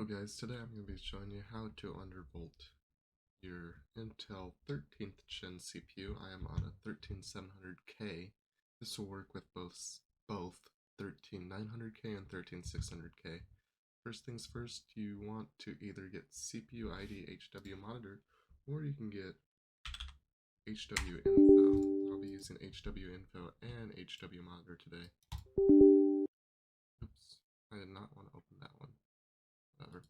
guys, today I'm going to be showing you how to undervolt your Intel 13th gen CPU. I am on a 13700K. This will work with both 13900K and 13600K. First things first, you want to either get CPU ID HW monitored, or you can get HW info. I'll be using HW info and HW monitor today. Oops, I did not want to open that one. Whatever.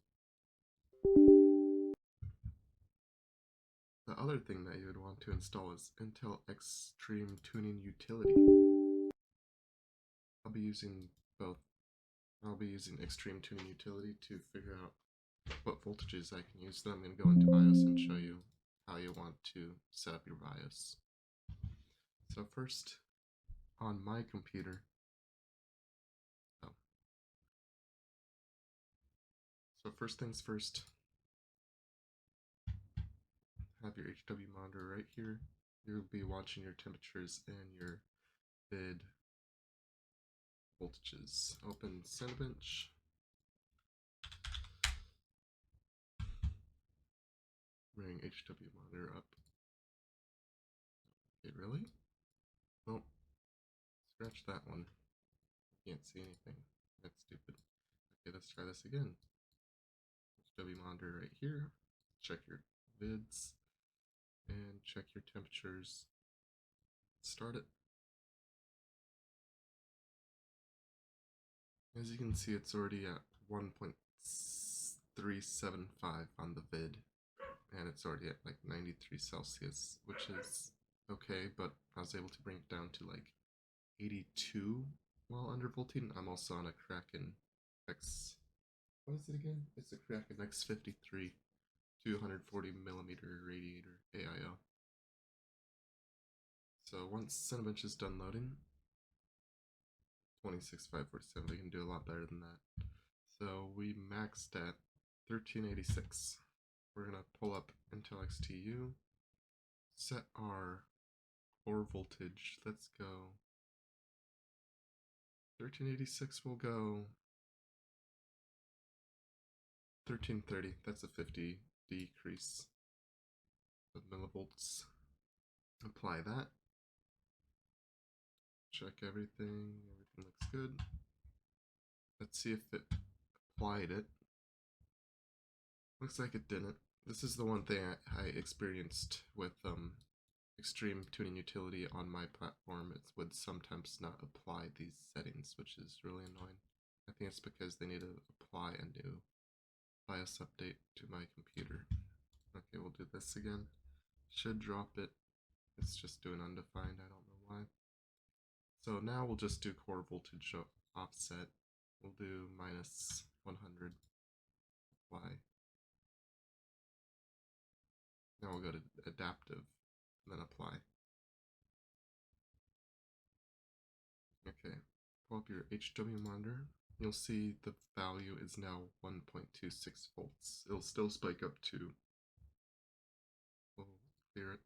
The other thing that you would want to install is Intel Extreme Tuning Utility. I'll be using both. I'll be using Extreme Tuning Utility to figure out what voltages I can use. Then I'm going to go into BIOS and show you how you want to set up your BIOS. So first, on my computer, so first things first, have your HW monitor right here. You'll be watching your temperatures and your vid voltages. Open Cinebench. Bring HW monitor up. Okay, really? Nope. Scratch that one. Can't see anything. That's stupid. Okay, let's try this again. HW monitor right here. Check your vids and check your temperatures. Start it. As you can see, it's already at 1.375 on the vid, and it's already at like 93 Celsius, which is okay, but I was able to bring it down to like 82 while undervolting. I'm also on a Kraken what is it again? It's a Kraken X53 240mm radiator AIO. So once Cinebench is done loading, 26547, we can do a lot better than that. So we maxed at 1386. We're gonna pull up Intel XTU, set our core voltage. Let's go 1386. We'll go 1330. That's a 50 decrease of millivolts. Apply that. Check everything. Everything looks good. Let's see if it applied it. Looks like it didn't. This is the one thing I experienced with Extreme Tuning Utility on my platform. It would sometimes not apply these settings, which is really annoying. I think it's because they need to apply a new BIOS update to my computer. Okay, we'll do this again. Should drop it. It's just doing undefined. I don't know why. So now we'll just do core voltage offset. We'll do minus 100. Apply. Now we'll go to adaptive and then apply. Okay, pull up your HW monitor. You'll see the value is now 1.26 volts. It'll still spike up to. We'll clear it.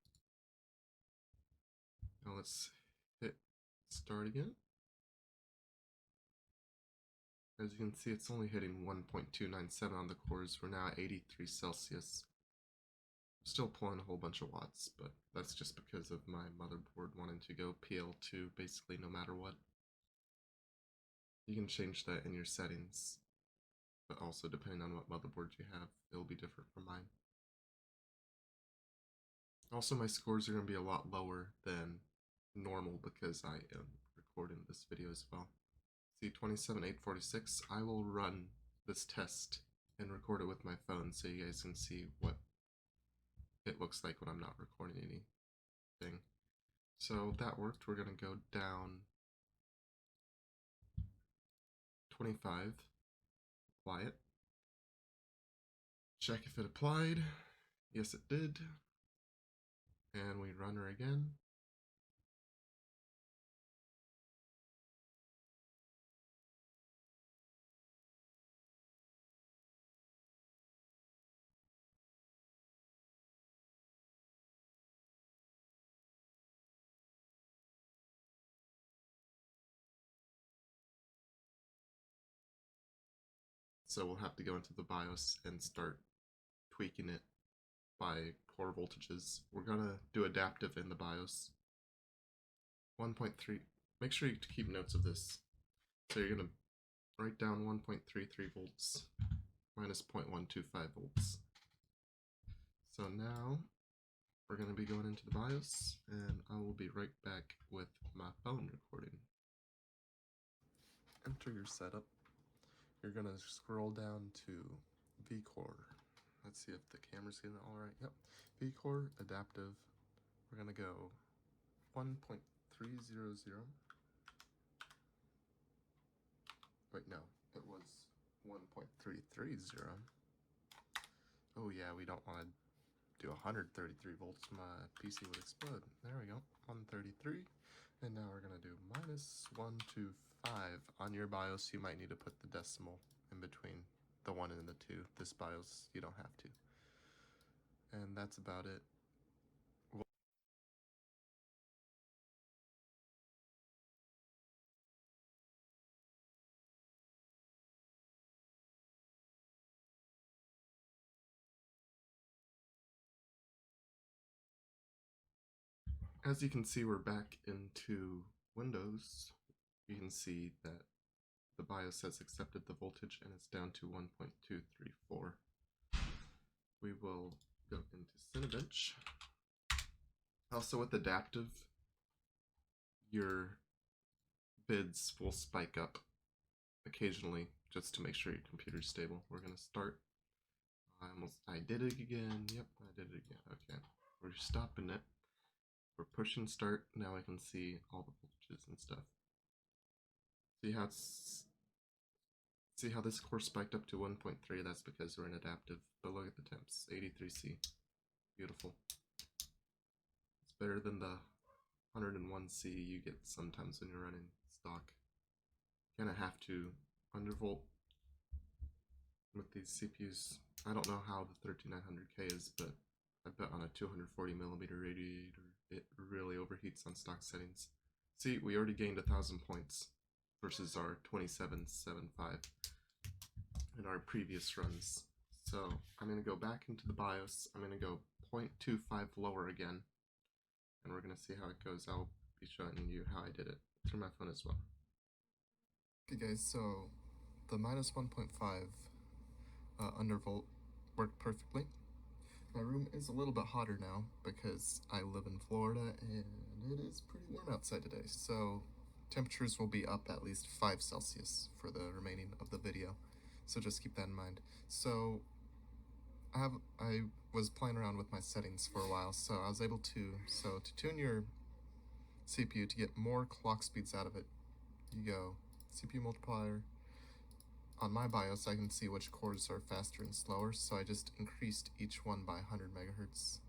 Now let's hit start again. As you can see, it's only hitting 1.297 on the cores. We're now at 83 Celsius. Still pulling a whole bunch of watts, but that's just because of my motherboard wanting to go PL2 basically no matter what. You can change that in your settings, but also depending on what motherboard you have, it'll be different from mine. Also, my scores are going to be a lot lower than normal because I am recording this video as well. See, 27846, I will run this test and record it with my phone so you guys can see what it looks like when I'm not recording anything. So that worked. We're going to go down 25, apply it, check if it applied. Yes, it did. And we run her again. So we'll have to go into the BIOS and start tweaking it by core voltages. We're gonna do adaptive in the BIOS. 1.3, make sure you keep notes of this. So you're gonna write down 1.33 volts minus 0.125 volts. So now we're gonna be going into the BIOS, and I will be right back with my phone recording. Enter your setup. You're gonna scroll down to vCore. Let's see if the camera's getting it all right. Yep, vCore adaptive. We're gonna go 1.300. Wait, no, it was 1.330. Oh yeah, we don't want to do 133 volts. My PC would explode. There we go, 133. And now we're gonna do minus 125. On your BIOS, you might need to put the decimal in between the 1 and the 2. This BIOS, you don't have to. And that's about it. As you can see, we're back into Windows. You can see that the BIOS has accepted the voltage and it's down to 1.234. We will go into Cinebench. Also with adaptive, your bids will spike up occasionally just to make sure your computer's stable. We're gonna start. I did it again. Yep, I did it again. Okay, we're stopping it. We're pushing start. Now I can see all the voltages and stuff. See how this core spiked up to 1.3? That's because we're in adaptive. But look at the temps, 83C. Beautiful. It's better than the 101C you get sometimes when you're running stock. Kind of have to undervolt with these CPUs. I don't know how the 13900K is, but I bet on a 240mm radiator it really overheats on stock settings. See, we already gained 1,000 points versus our 2775 in our previous runs. So I'm going to go back into the BIOS. I'm going to go 0.25 lower again, and we're going to see how it goes. I'll be showing you how I did it through my phone as well. Okay guys, so the minus 1.5 undervolt worked perfectly. My room is a little bit hotter now because I live in Florida and it is pretty warm outside today. So temperatures will be up at least 5 Celsius for the remaining of the video. So just keep that in mind. So I was playing around with my settings for a while, so I was able to tune your CPU to get more clock speeds out of it, you go CPU multiplier. On my BIOS, I can see which cores are faster and slower, so I just increased each one by 100 megahertz.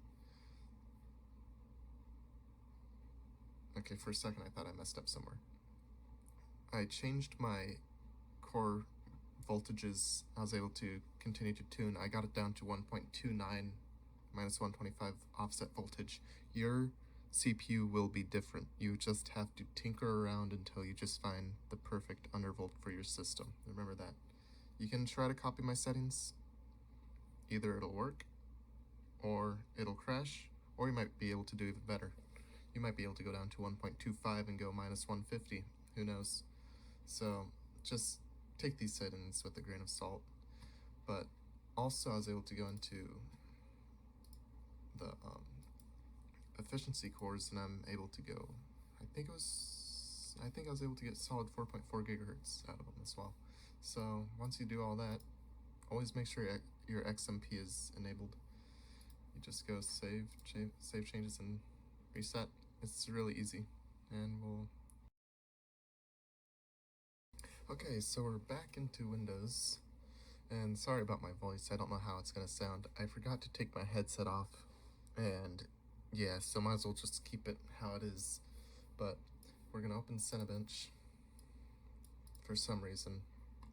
Okay, for a second I thought I messed up somewhere. I changed my core voltages. I was able to continue to tune. I got it down to 1.29 minus 125 offset voltage. Your CPU will be different. You just have to tinker around until you just find the perfect undervolt for your system. Remember that. You can try to copy my settings. Either it'll work, or it'll crash, or you might be able to do even better. You might be able to go down to 1.25 and go minus 150. Who knows? So just take these settings with a grain of salt. But also I was able to go into the efficiency cores, and I'm able to go, I think I was able to get solid 4.4 gigahertz out of them as well. So once you do all that, always make sure your XMP is enabled. You just go save changes and reset. It's really easy, and okay, so we're back into Windows, and sorry about my voice. I don't know how it's gonna sound. I forgot to take my headset off, and yeah, so might as well just keep it how it is. But we're gonna open Cinebench. For some reason,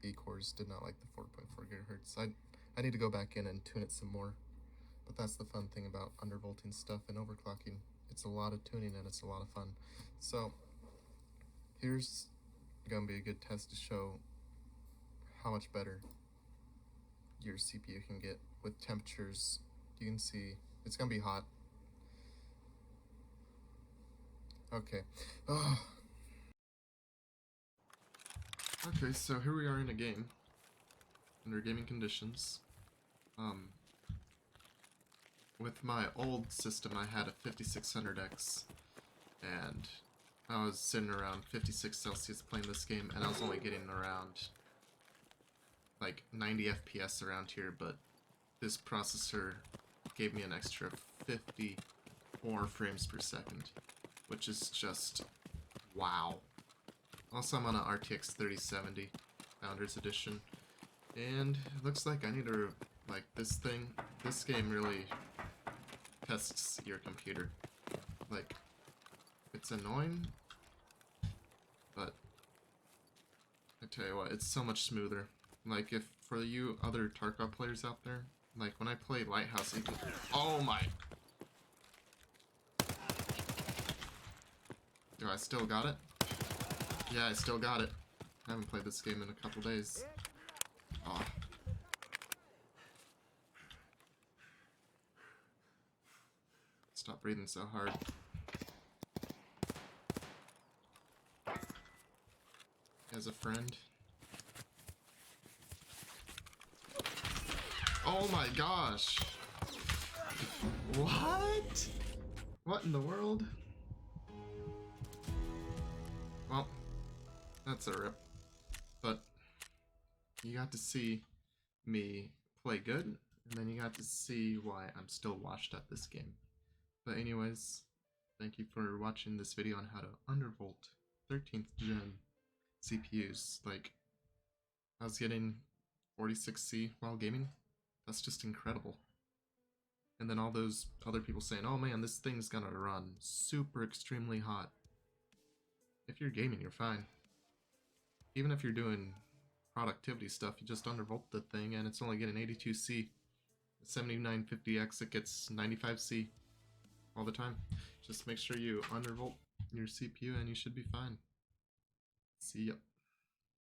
the cores did not like the 4.4 gigahertz. I need to go back in and tune it some more. But that's the fun thing about undervolting stuff and overclocking. It's a lot of tuning and it's a lot of fun. So here's gonna be a good test to show how much better your CPU can get with temperatures. You can see it's gonna be hot. Okay. Oh. Okay, so here we are in a game under gaming conditions. With my old system, I had a 5600X, and I was sitting around 56 Celsius playing this game, and I was only getting around like 90 FPS around here, but this processor gave me an extra 54 frames per second, which is just wow. Also, I'm on an RTX 3070 Founders Edition, and it looks like I need to, like, this game really tests your computer. Like, it's annoying, but I tell you what, it's so much smoother. Like, if for you other Tarkov players out there, like when I play Lighthouse, you can, oh my! Do I still got it? Yeah, I still got it. I haven't played this game in a couple days. Oh. Stop breathing so hard. As a friend. Oh my gosh! What? What in the world? Well, that's a rip. But you got to see me play good, and then you got to see why I'm still washed at this game. But anyways, thank you for watching this video on how to undervolt 13th gen CPUs. Like, I was getting 46C while gaming. That's just incredible. And then all those other people saying, oh man, this thing's gonna run super extremely hot. If you're gaming, you're fine. Even if you're doing productivity stuff, you just undervolt the thing and it's only getting 82C. 7950X, it gets 95C all the time. Just make sure you undervolt your CPU and you should be fine. See ya.